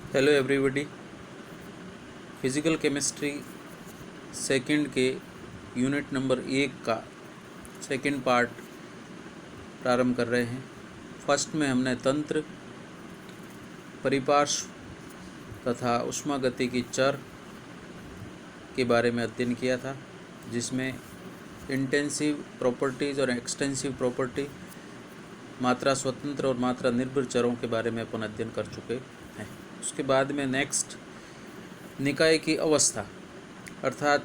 Hello everybody. Physical chemistry second के unit number 1 का second part प्रारंभ कर रहे हैं। फर्स्ट में हमने तंत्र, परिपार्श्व तथा ऊष्मागतिकी चर के बारे में अध्ययन किया था, जिसमें इंटेंसिव प्रॉपर्टीज़ और एक्सटेंसिव प्रॉपर्टी, मात्रा स्वतंत्र और मात्रा निर्भर चरों के बारे में अपन अध्ययन कर चुके हैं। उसके बाद में नेक्स्ट निकाय की अवस्था, अर्थात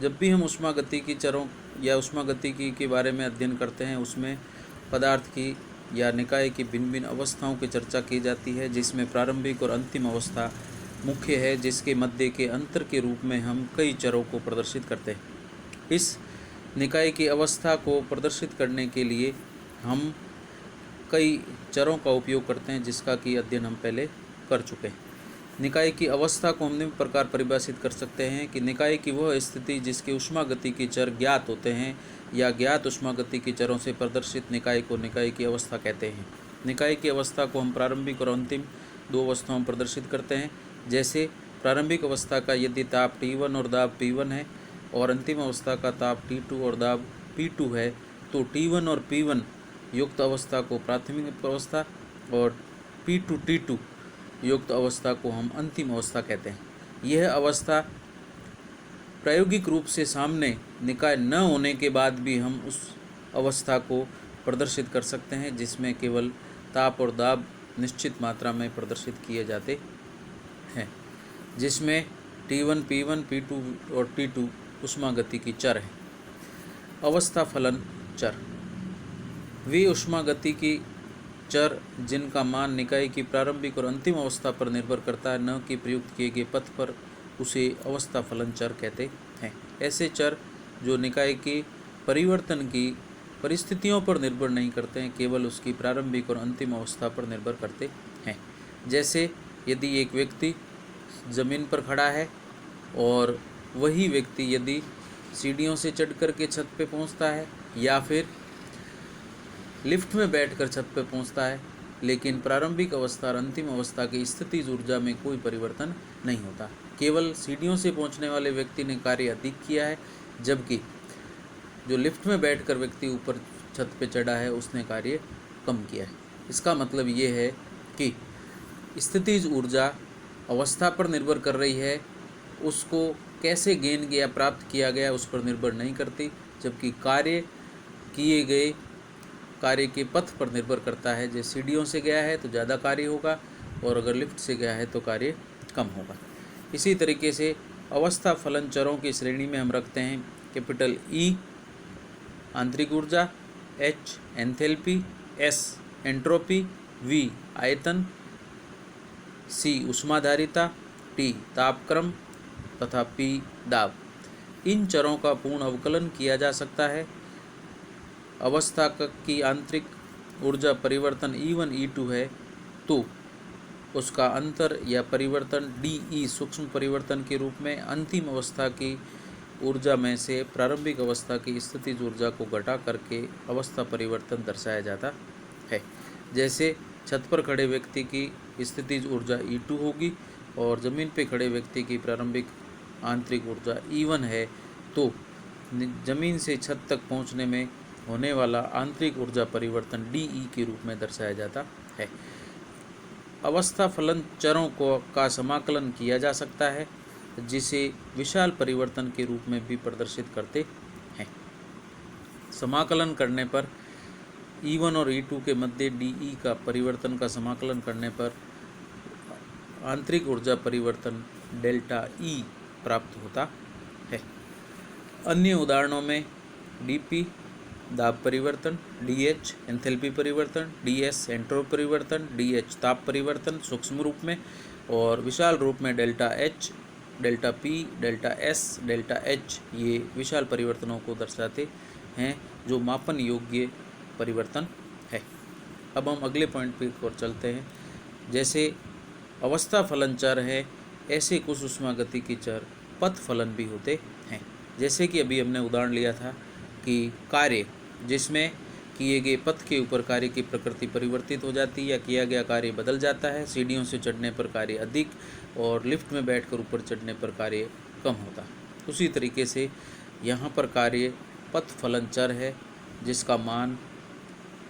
जब भी हम ऊष्मागतिकी चरों या ऊष्मागतिकी के बारे में अध्ययन करते हैं, उसमें पदार्थ की या निकाय की भिन्न भिन्न अवस्थाओं की चर्चा की जाती है, जिसमें प्रारंभिक और अंतिम अवस्था मुख्य है, जिसके मध्य के अंतर के रूप में हम कई चरों को प्रदर्शित करते हैं। इस निकाय की अवस्था को प्रदर्शित करने के लिए हम कई चरों का उपयोग करते हैं, जिसका कि अध्ययन हम पहले कर चुके हैं। निकाय की अवस्था को हम निम्न प्रकार परिभाषित कर सकते हैं कि निकाय की वह स्थिति जिसके ऊष्मागतिकी चर ज्ञात होते हैं या ज्ञात ऊष्मागतिकी चरों से प्रदर्शित निकाय को निकाय की अवस्था कहते हैं। निकाय की अवस्था को हम प्रारंभिक और अंतिम दो अवस्थाओं में प्रदर्शित करते हैं। जैसे प्रारंभिक अवस्था का यदि ताप T1 और दाब P1 है और अंतिम अवस्था का ताप T2 और दाब P2 है, तो T1 और P1 युक्त अवस्था को प्राथमिक अवस्था और P2 T2 युक्त अवस्था को हम अंतिम अवस्था कहते हैं। यह अवस्था प्रायोगिक रूप से सामने निकाय न होने के बाद भी हम उस अवस्था को प्रदर्शित कर सकते हैं, जिसमें केवल ताप और दाब निश्चित मात्रा में प्रदर्शित किए जाते हैं, जिसमें T1, P1, P2 और T2 ऊष्मागतिकी चर हैं। अवस्था फलन चर वे ऊष्मागतिकी चर जिनका मान निकाय की प्रारंभिक और अंतिम अवस्था पर निर्भर करता है, न कि प्रयुक्त किए गए पथ पर, उसे अवस्था फलन चर कहते हैं। ऐसे चर जो निकाय के परिवर्तन की परिस्थितियों पर निर्भर नहीं करते हैं, केवल उसकी प्रारंभिक और अंतिम अवस्था पर निर्भर करते हैं। जैसे यदि एक व्यक्ति ज़मीन पर खड़ा है और वही व्यक्ति यदि सीढ़ियों से चढ़ कर के छत पे पहुंचता है या फिर लिफ्ट में बैठकर छत पर पहुंचता है, लेकिन प्रारंभिक अवस्था और अंतिम अवस्था की स्थितिज ऊर्जा में कोई परिवर्तन नहीं होता। केवल सीढ़ियों से पहुंचने वाले व्यक्ति ने कार्य अधिक किया है, जबकि जो लिफ्ट में बैठकर व्यक्ति ऊपर छत पर चढ़ा है उसने कार्य कम किया है। इसका मतलब ये है कि स्थितिज ऊर्जा अवस्था पर निर्भर कर रही है, उसको कैसे गेन किया प्राप्त किया गया उस पर निर्भर नहीं करती, जबकि कार्य किए गए कार्य के पथ पर निर्भर करता है। जैसे सीढ़ियों से गया है तो ज़्यादा कार्य होगा और अगर लिफ्ट से गया है तो कार्य कम होगा। इसी तरीके से अवस्था फलन चरों की श्रेणी में हम रखते हैं कैपिटल E आंतरिक ऊर्जा, H enthalpy, S entropy, V आयतन, C ऊष्माधारिता, T तापक्रम तथा P दाब। इन चरों का पूर्ण अवकलन किया जा सकता है। अवस्था की आंतरिक ऊर्जा परिवर्तन E1 E2 है तो उसका अंतर या परिवर्तन DE सूक्ष्म परिवर्तन के रूप में अंतिम अवस्था की ऊर्जा में से प्रारंभिक अवस्था की स्थितिज ऊर्जा को घटा करके अवस्था परिवर्तन दर्शाया जाता है। जैसे छत पर खड़े व्यक्ति की स्थितिज ऊर्जा E2 होगी और ज़मीन पर खड़े व्यक्ति की प्रारंभिक आंतरिक ऊर्जा E1 है, तो ज़मीन से छत तक पहुंचने में होने वाला आंतरिक ऊर्जा परिवर्तन DE के रूप में दर्शाया जाता है। अवस्था फलन चरों का समाकलन किया जा सकता है, जिसे विशाल परिवर्तन के रूप में भी प्रदर्शित करते हैं। समाकलन करने पर E1 और E2 के मध्य DE का परिवर्तन का समाकलन करने पर आंतरिक ऊर्जा परिवर्तन डेल्टा E प्राप्त होता है। अन्य उदाहरणों में DP दाब परिवर्तन, DH एंथैल्पी परिवर्तन, DS एंट्रोपी परिवर्तन, DH ताप परिवर्तन सूक्ष्म रूप में और विशाल रूप में delta H, delta P, delta S, delta H ये विशाल परिवर्तनों को दर्शाते हैं, जो मापन योग्य परिवर्तन है। अब हम अगले पॉइंट पे और चलते हैं। जैसे अवस्था फलन चर है, ऐसे कुछ ऊष्मागतिकी चर पथ फलन भी होते हैं। जैसे कि अभी हमने उदाहरण लिया था कि कार्य, जिसमें किए गए पथ के ऊपर कार्य की प्रकृति परिवर्तित हो जाती है या किया गया कार्य बदल जाता है। सीढ़ियों से चढ़ने पर कार्य अधिक और लिफ्ट में बैठकर ऊपर चढ़ने पर कार्य कम होता है। उसी तरीके से यहाँ पर कार्य पथ फलन चर है, जिसका मान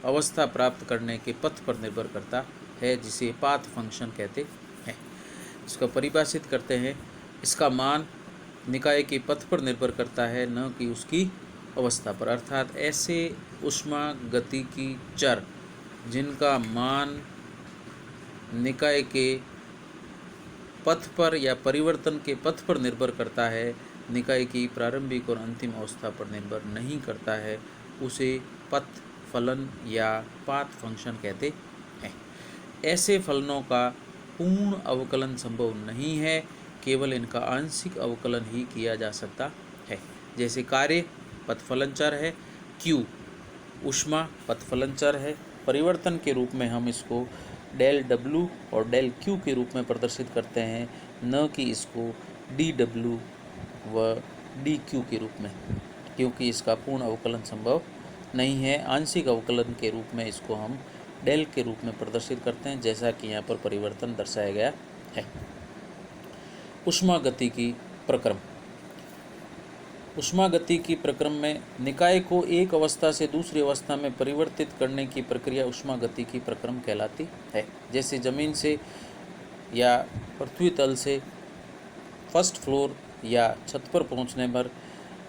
अवस्था प्राप्त करने के पथ पर निर्भर करता है, जिसे पाथ फंक्शन कहते हैं। इसका परिभाषित करते हैं। इसका मान निकाय के पथ पर निर्भर करता है, न कि उसकी अवस्था पर। अर्थात ऐसे ऊष्मागतिकी चर जिनका मान निकाय के पथ पर या परिवर्तन के पथ पर निर्भर करता है, निकाय की प्रारंभिक और अंतिम अवस्था पर निर्भर नहीं करता है, उसे पथ फलन या पाथ फंक्शन कहते हैं। ऐसे फलनों का पूर्ण अवकलन संभव नहीं है, केवल इनका आंशिक अवकलन ही किया जा सकता है। जैसे कार्य पथफलन चर है, Q ऊष्मा पथफलन चर है। परिवर्तन के रूप में हम इसको डेल W और डेल Q के रूप में प्रदर्शित करते हैं, न कि इसको dW व dQ के रूप में, क्योंकि इसका पूर्ण अवकलन संभव नहीं है। आंशिक अवकलन के रूप में इसको हम डेल के रूप में प्रदर्शित करते हैं, जैसा कि यहाँ पर परिवर्तन दर्शाया गया है। ऊष्मागतिकी प्रक्रम। ऊष्मागतिकी प्रक्रम में निकाय को एक अवस्था से दूसरी अवस्था में परिवर्तित करने की प्रक्रिया ऊष्मागतिकी प्रक्रम कहलाती है। जैसे जमीन से या पृथ्वी तल से फर्स्ट फ्लोर या छत पर पहुंचने पर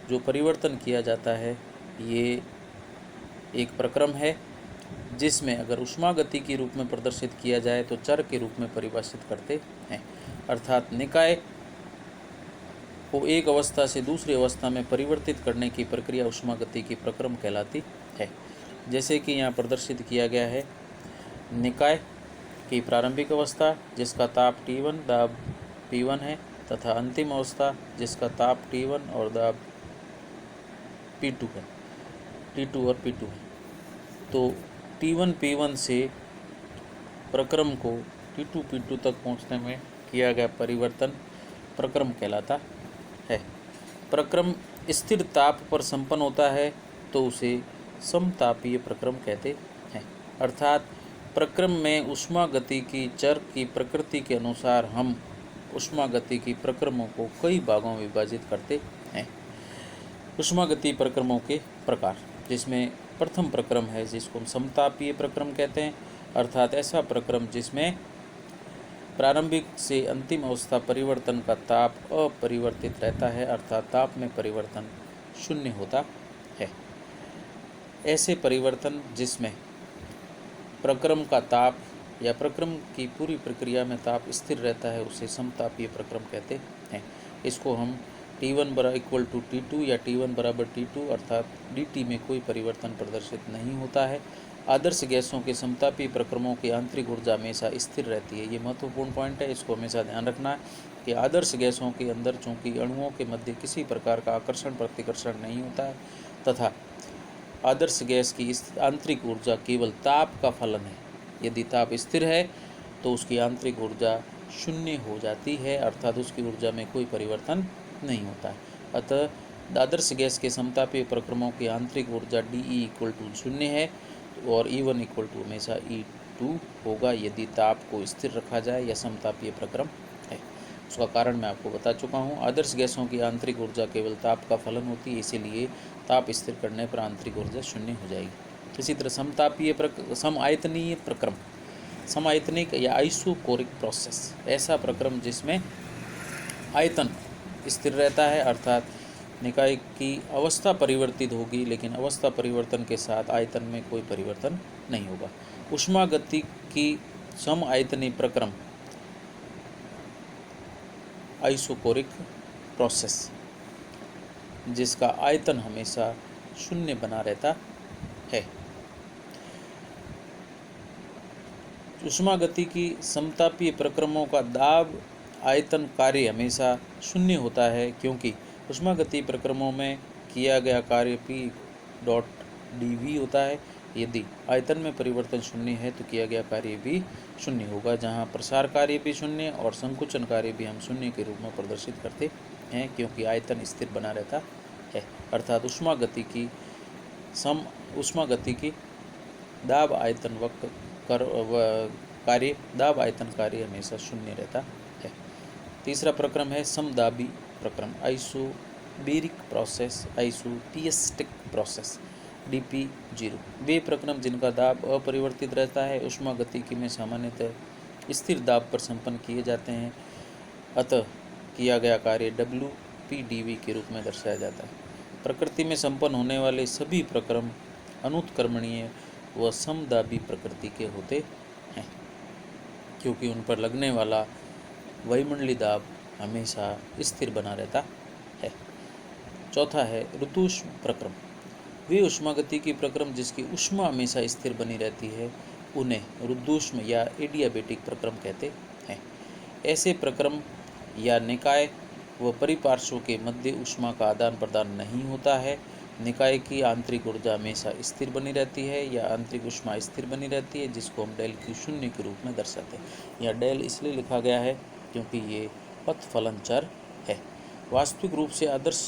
जो परिवर्तन किया जाता है, ये एक प्रक्रम है, जिसमें अगर ऊष्मागतिकी रूप में प्रदर्शित किया जाए तो चर के रूप में परिभाषित करते हैं। अर्थात निकाय को एक अवस्था से दूसरी अवस्था में परिवर्तित करने की प्रक्रिया ऊष्मागतिकी प्रक्रम कहलाती है। जैसे कि यहाँ प्रदर्शित किया गया है, निकाय की प्रारंभिक अवस्था जिसका ताप T1 दाब P1 है, तथा अंतिम अवस्था जिसका ताप T1 और दाब P2 है, T2 और P2 है। तो T1 P1 से प्रक्रम को T2 P2 तक पहुँचने में किया गया परिवर्तन प्रक्रम कहलाता है। प्रक्रम स्थिर ताप पर संपन्न होता है तो उसे समतापीय प्रक्रम कहते हैं। अर्थात प्रक्रम में ऊष्मागतिकी चर की प्रकृति के अनुसार हम ऊष्मागतिकी प्रक्रमों को कई भागों में विभाजित करते हैं। ऊष्मागति प्रक्रमों के प्रकार, जिसमें प्रथम प्रक्रम है जिसको हम समतापीय प्रक्रम कहते हैं। अर्थात ऐसा प्रक्रम जिसमें प्रारंभिक से अंतिम अवस्था परिवर्तन का ताप अपरिवर्तित रहता है, अर्थात ताप में परिवर्तन शून्य होता है। ऐसे परिवर्तन जिसमें प्रक्रम का ताप या प्रक्रम की पूरी प्रक्रिया में ताप स्थिर रहता है, उसे समतापीय प्रक्रम कहते हैं। इसको हम T1 = T2 या T1 = T2 अर्थात dt में कोई परिवर्तन प्रदर्शित नहीं होता है। आदर्श गैसों के समतापीय प्रक्रमों की आंतरिक ऊर्जा हमेशा स्थिर रहती है। ये महत्वपूर्ण पॉइंट है, इसको हमेशा ध्यान रखना है कि आदर्श गैसों के अंदर चूँकि अणुओं के मध्य किसी प्रकार का आकर्षण प्रतिकर्षण नहीं होता है, तथा आदर्श गैस की आंतरिक ऊर्जा केवल ताप का फलन है। यदि ताप स्थिर है तो उसकी आंतरिक ऊर्जा शून्य हो जाती है, अर्थात उसकी ऊर्जा में कोई परिवर्तन नहीं होता है। अतः आदर्श गैस के समतापीय प्रक्रमों की आंतरिक ऊर्जा dE = 0 है और E1 = हमेशा E2 होगा यदि ताप को स्थिर रखा जाए या समतापीय प्रक्रम है। उसका कारण मैं आपको बता चुका हूँ। आदर्श गैसों की आंतरिक ऊर्जा केवल ताप का फलन होती है, इसीलिए ताप स्थिर करने पर आंतरिक ऊर्जा शून्य हो जाएगी। इसी तरह समायतनीय प्रक्रम, समायतनिक या आइसोकोरिक प्रोसेस, ऐसा प्रक्रम जिसमें आयतन स्थिर रहता है, अर्थात निकाय की अवस्था परिवर्तित होगी लेकिन अवस्था परिवर्तन के साथ आयतन में कोई परिवर्तन नहीं होगा। ऊष्मागतिकी समायतनीय प्रक्रम आइसोकोरिक प्रोसेस जिसका आयतन हमेशा शून्य बना रहता है। ऊष्मागतिकी समतापीय प्रक्रमों का दाब आयतन कार्य हमेशा शून्य होता है, क्योंकि ऊष्मागतिकीय प्रक्रमों में किया गया कार्य P.dV होता है। यदि आयतन में परिवर्तन शून्य है तो किया गया कार्य भी शून्य होगा, जहाँ प्रसार कार्य भी शून्य और संकुचन कार्य भी हम शून्य के रूप में प्रदर्शित करते हैं, क्योंकि आयतन स्थिर बना रहता है। अर्थात ऊष्मागतिकी दाब आयतन वक्त कार्य दाब आयतन कार्य हमेशा शून्य रहता है। तीसरा प्रक्रम है समदाबी प्रक्रम, आइसोबेरिक प्रोसेस, आइसोथियस्टिक प्रोसेस, DP0। वे प्रक्रम जिनका दाब अपरिवर्तित रहता है ऊष्मागतिकी में सामान्यतः स्थिर दाब पर संपन्न किए जाते हैं, अतः किया गया कार्य WPdV के रूप में दर्शाया जाता है। प्रकृति में संपन्न होने वाले सभी प्रक्रम अनुत्क्रमणीय व समदाबी प्रकृति के होते हैं, क्योंकि उन पर लगने वाला वायुमंडलीय दाब हमेशा स्थिर बना रहता है। चौथा है ऋतुष्म प्रक्रम। वे ऊष्मागतिकी प्रक्रम जिसकी ऊष्मा हमेशा स्थिर बनी रहती है उन्हें रुद्धूष्म या एडियाबेटिक प्रक्रम कहते हैं। ऐसे प्रक्रम या निकाय व परिपार्श्व के मध्य ऊष्मा का आदान प्रदान नहीं होता है। निकाय की आंतरिक ऊर्जा हमेशा स्थिर बनी रहती है या आंतरिक ऊष्मा स्थिर बनी रहती है, जिसको हम डेल Q शून्य के रूप में दर्शाते हैं। यह डेल इसलिए लिखा गया है क्योंकि ये पथफलन चर है। वास्तविक रूप से आदर्श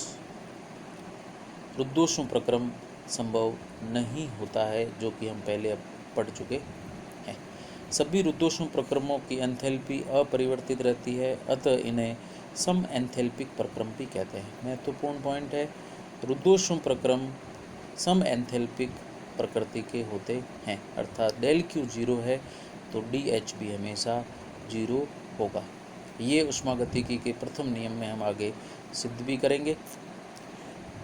रुद्धोष्म प्रक्रम संभव नहीं होता है, जो कि हम पहले पढ़ चुके हैं। सभी रुद्धोष्म प्रक्रमों की एंथैल्पी अपरिवर्तित रहती है, अतः इन्हें सम एंथैल्पिक प्रक्रम भी कहते हैं। महत्वपूर्ण पॉइंट है, रुद्धोष्म प्रक्रम सम एंथैल्पिक प्रकृति के होते हैं, अर्थात डेल Q 0 है तो DH भी हमेशा 0 होगा। ये ऊष्मागतिकी के प्रथम नियम में हम आगे सिद्ध भी करेंगे।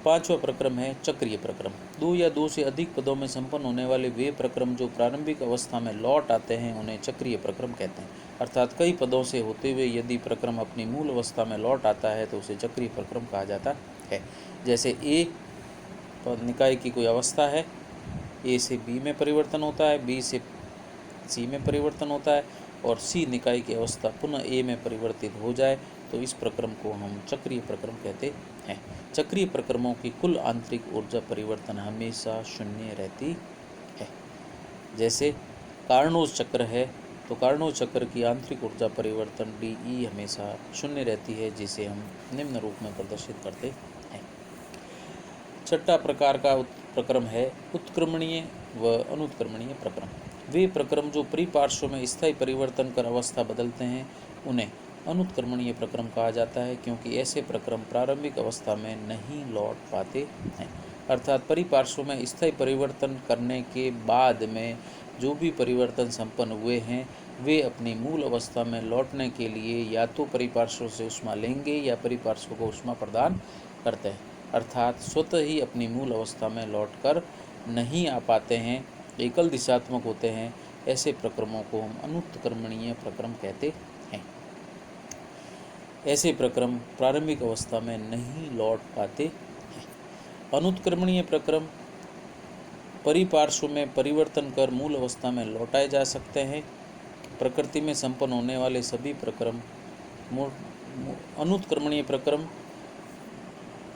पांचवा प्रक्रम है चक्रीय प्रक्रम। दो या दो से अधिक पदों में संपन्न होने वाले वे प्रक्रम जो प्रारंभिक अवस्था में लौट आते हैं उन्हें चक्रीय प्रक्रम कहते हैं। अर्थात कई पदों से होते हुए यदि प्रक्रम अपनी मूल अवस्था में लौट आता है तो उसे चक्रीय प्रक्रम कहा जाता है। जैसे A निकाय की कोई अवस्था है, A से B में परिवर्तन होता है, B से C में परिवर्तन होता है और C निकाय की अवस्था पुनः A में परिवर्तित हो जाए तो इस प्रक्रम को हम चक्रीय प्रक्रम कहते हैं। चक्रीय प्रक्रमों की कुल आंतरिक ऊर्जा परिवर्तन हमेशा शून्य रहती है। जैसे कार्नोट चक्र है तो कार्नोट चक्र की आंतरिक ऊर्जा परिवर्तन DE हमेशा शून्य रहती है, जिसे हम निम्न रूप में प्रदर्शित करते हैं। छठा प्रकार का प्रक्रम है उत्क्रमणीय व अनुत्क्रमणीय प्रक्रम। वे प्रक्रम जो परिपार्श्व में स्थायी परिवर्तन कर अवस्था बदलते हैं उन्हें अनुत्क्रमणीय प्रक्रम कहा जाता है, क्योंकि ऐसे प्रक्रम प्रारंभिक अवस्था में नहीं लौट पाते हैं। अर्थात परिपार्श्व में स्थायी परिवर्तन करने के बाद में जो भी परिवर्तन संपन्न हुए हैं वे अपनी मूल अवस्था में लौटने के लिए या तो परिपार्श्व से ऊष्मा लेंगे या परिपार्श्व को ऊष्मा प्रदान करते हैं, अर्थात स्वतः ही अपनी मूल अवस्था में लौटकर नहीं आ पाते हैं, एकल दिशात्मक होते हैं। ऐसे प्रक्रमों को हम अनुत्क्रमणीय प्रक्रम कहते हैं। ऐसे प्रक्रम प्रारंभिक अवस्था में नहीं लौट पाते हैं। अनुत्क्रमणीय प्रक्रम परिपार्श्व में परिवर्तन कर मूल अवस्था में लौटाए जा सकते हैं। प्रकृति में संपन्न होने वाले सभी प्रक्रम अनुत्क्रमणीय प्रक्रम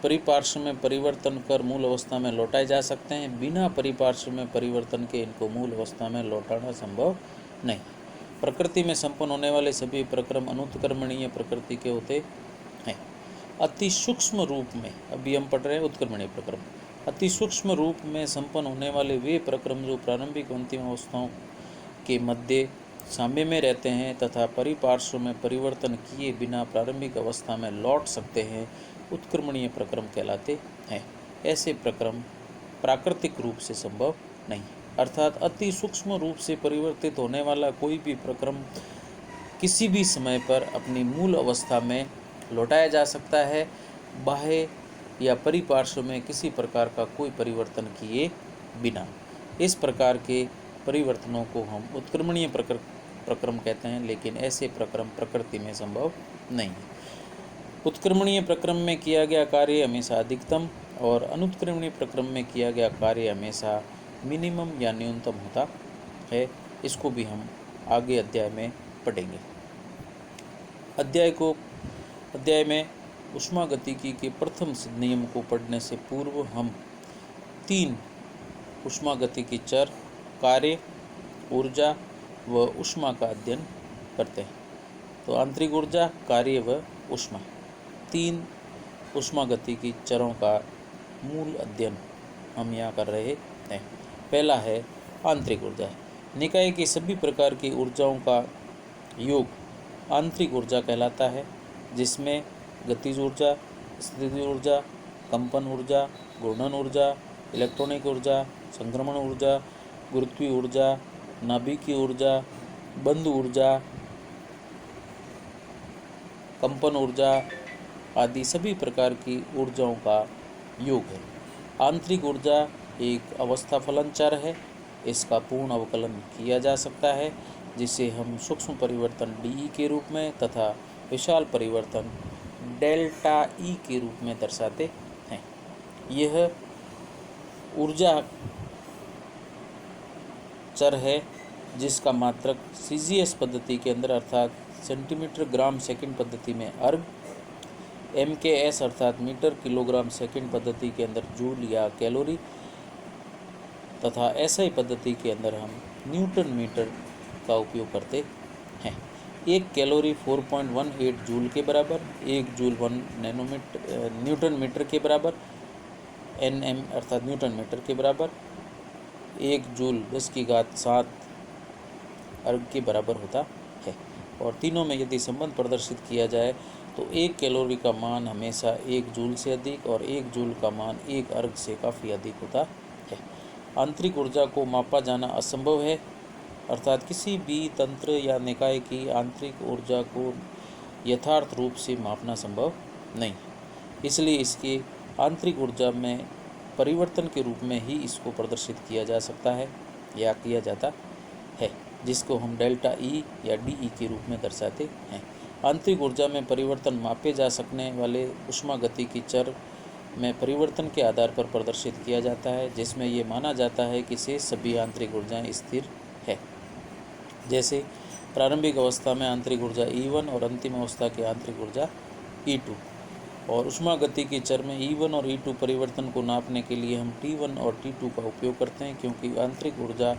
परिपार्श्व में परिवर्तन कर मूल अवस्था में लौटाए जा सकते हैं। बिना परिपार्श्व में परिवर्तन के इनको मूल अवस्था में लौटाना संभव नहीं। प्रकृति में संपन्न होने वाले सभी प्रक्रम अनुत्क्रमणीय प्रकृति के होते हैं। अति सूक्ष्म रूप में, अभी हम पढ़ रहे हैं उत्क्रमणीय प्रक्रम, अति सूक्ष्म रूप में संपन्न होने वाले वे प्रक्रम जो प्रारंभिक अंतिम अवस्थाओं के मध्य साम्य में रहते हैं तथा परिपार्श्व में परिवर्तन किए बिना प्रारंभिक अवस्था में लौट सकते हैं, उत्क्रमणीय प्रक्रम कहलाते हैं। ऐसे प्रक्रम प्राकृतिक रूप से संभव नहीं, अर्थात अति सूक्ष्म रूप से परिवर्तित होने वाला कोई भी प्रक्रम किसी भी समय पर अपनी मूल अवस्था में लौटाया जा सकता है, बाह्य या परिपार्श्व में किसी प्रकार का कोई परिवर्तन किए बिना। इस प्रकार के परिवर्तनों को हम उत्क्रमणीय प्रक्रम कहते हैं, लेकिन ऐसे प्रक्रम प्रकृति में संभव नहीं है। उत्क्रमणीय प्रक्रम में किया गया कार्य हमेशा अधिकतम और अनुत्क्रमणीय प्रक्रम में किया गया कार्य हमेशा मिनिमम या न्यूनतम होता है। इसको भी हम आगे अध्याय में पढ़ेंगे। अध्याय में ऊष्मागतिकी के प्रथम सिद्ध नियम को पढ़ने से पूर्व हम 3 ऊष्मागतिकी चर कार्य, ऊर्जा व ऊष्मा का अध्ययन करते हैं। तो आंतरिक ऊर्जा, कार्य व ऊष्मा, 3 ऊष्मागतिकी चरों का मूल अध्ययन हम यहाँ कर रहे हैं। पहला है आंतरिक ऊर्जा है। निकाय की सभी प्रकार की ऊर्जाओं का योग आंतरिक ऊर्जा कहलाता है, जिसमें गतिज ऊर्जा, स्थितिज ऊर्जा, कंपन ऊर्जा, घूर्णन ऊर्जा, इलेक्ट्रॉनिक ऊर्जा, संक्रमण ऊर्जा, गुरुत्वीय ऊर्जा, नाभिकीय ऊर्जा, बंध ऊर्जा, कंपन ऊर्जा आदि सभी प्रकार की ऊर्जाओं का योग है। आंतरिक ऊर्जा एक अवस्था फलन चर है। इसका पूर्ण अवकलन किया जा सकता है, जिसे हम सूक्ष्म परिवर्तन डी के रूप में तथा विशाल परिवर्तन डेल्टा ई के रूप में दर्शाते हैं। यह ऊर्जा चर है जिसका मात्रक सीजीएस पद्धति के अंदर अर्थात सेंटीमीटर ग्राम सेकंड पद्धति में अर्ग, MKS अर्थात मीटर किलोग्राम सेकंड पद्धति के अंदर जूल या कैलोरी तथा SI पद्धति के अंदर हम न्यूटन मीटर का उपयोग करते हैं। 1 कैलोरी 4.18 जूल के बराबर, 1 जूल 1 न्यूटन मीटर के बराबर, NM अर्थात न्यूटन मीटर के बराबर, 1 जूल 10⁷ अर्ग के बराबर होता है। और तीनों में यदि संबंध प्रदर्शित किया जाए तो 1 कैलोरी का मान हमेशा 1 जूल से अधिक और 1 जूल का मान 1 अर्ग से काफ़ी अधिक होता है। आंतरिक ऊर्जा को मापा जाना असंभव है, अर्थात किसी भी तंत्र या निकाय की आंतरिक ऊर्जा को यथार्थ रूप से मापना संभव नहीं। इसलिए इसके आंतरिक ऊर्जा में परिवर्तन के रूप में ही इसको प्रदर्शित किया जा सकता है या किया जाता है, जिसको हम डेल्टा ई या DE के रूप में दर्शाते हैं। आंतरिक ऊर्जा में परिवर्तन मापे जा सकने वाले ऊष्मागतिकी चर में परिवर्तन के आधार पर प्रदर्शित किया जाता है, जिसमें ये माना जाता है कि शेष सभी आंतरिक ऊर्जाएं स्थिर है। जैसे प्रारंभिक अवस्था में आंतरिक ऊर्जा E1 और अंतिम अवस्था की आंतरिक ऊर्जा E2। और ऊष्मागतिकी चर में E1 और E2 परिवर्तन को नापने के लिए हम T1 और T2 का उपयोग करते हैं, क्योंकि आंतरिक ऊर्जा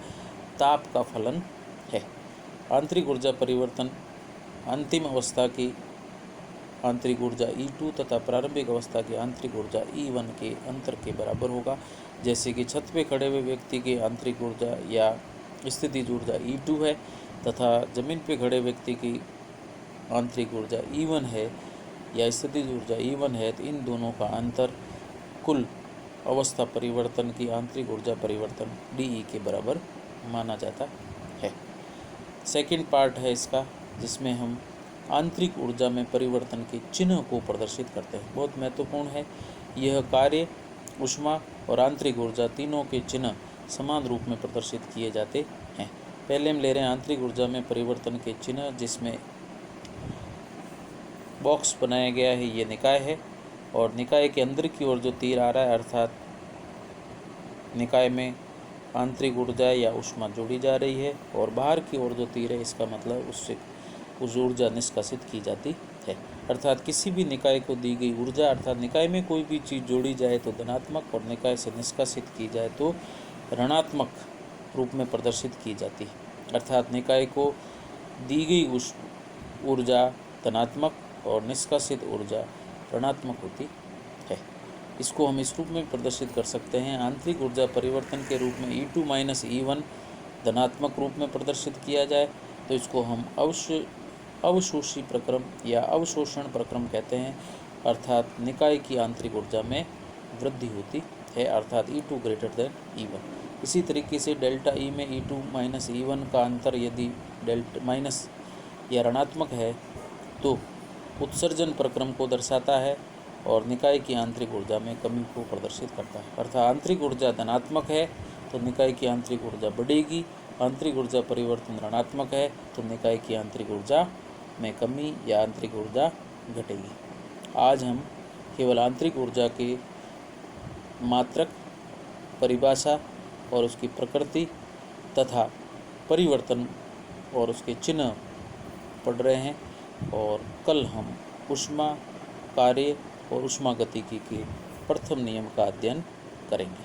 ताप का फलन है। आंतरिक ऊर्जा परिवर्तन अंतिम अवस्था की आंतरिक ऊर्जा E2 तथा प्रारंभिक अवस्था की आंतरिक ऊर्जा E1 के अंतर के बराबर होगा। जैसे कि छत पे खड़े हुए व्यक्ति की आंतरिक ऊर्जा या स्थितिज ऊर्जा E2 है तथा जमीन पे खड़े व्यक्ति की आंतरिक ऊर्जा E1 है या स्थितिज ऊर्जा E1 है, तो इन दोनों का अंतर कुल अवस्था परिवर्तन की आंतरिक ऊर्जा परिवर्तन DE के बराबर माना जाता है। सेकंड पार्ट है इसका, जिसमें हम आंतरिक ऊर्जा में परिवर्तन के चिन्ह को प्रदर्शित करते हैं। बहुत महत्वपूर्ण है। यह कार्य, ऊष्मा और आंतरिक ऊर्जा तीनों के चिन्ह समान रूप में प्रदर्शित किए जाते हैं। पहले हम ले रहे हैं आंतरिक ऊर्जा में परिवर्तन के चिन्ह, जिसमें बॉक्स बनाया गया है, ये निकाय है। और निकाय के अंदर की ओर जो तीर आ रहा है, अर्थात निकाय में आंतरिक ऊर्जा या ऊष्मा जोड़ी जा रही है, और बाहर की ओर जो तीर है, इसका मतलब उससे उस ऊर्जा निष्कासित की जाती है। अर्थात किसी भी निकाय को दी गई ऊर्जा, अर्थात निकाय में कोई भी चीज़ जोड़ी जाए तो धनात्मक और निकाय से निष्कासित की जाए तो ऋणात्मक रूप में प्रदर्शित की जाती है। अर्थात निकाय को दी गई ऊर्जा धनात्मक और निष्कासित ऊर्जा ऋणात्मक होती है। इसको हम इस रूप में प्रदर्शित कर सकते हैं। आंतरिक ऊर्जा परिवर्तन के रूप में E2 - E1 धनात्मक रूप में प्रदर्शित किया जाए तो इसको हम अवशोषी प्रक्रम या अवशोषण प्रक्रम कहते हैं। अर्थात निकाय की आंतरिक ऊर्जा में वृद्धि होती है, अर्थात E2 > E1। इसी तरीके से डेल्टा E में E2 - E1 का अंतर यदि डेल्टा माइनस या ऋणात्मक है तो उत्सर्जन प्रक्रम को दर्शाता है और निकाय की आंतरिक ऊर्जा में कमी को प्रदर्शित करता है। अर्थात आंतरिक ऊर्जा धनात्मक है तो निकाय की आंतरिक ऊर्जा बढ़ेगी, आंतरिक ऊर्जा परिवर्तन ऋणात्मक है तो निकाय की आंतरिक ऊर्जा में कमी या आंतरिक ऊर्जा घटेगी। आज हम केवल आंतरिक ऊर्जा के मात्रक, परिभाषा और उसकी प्रकृति तथा परिवर्तन और उसके चिन्ह पढ़ रहे हैं, और कल हम ऊष्मा कार्य और ऊष्मागतिकी के प्रथम नियम का अध्ययन करेंगे।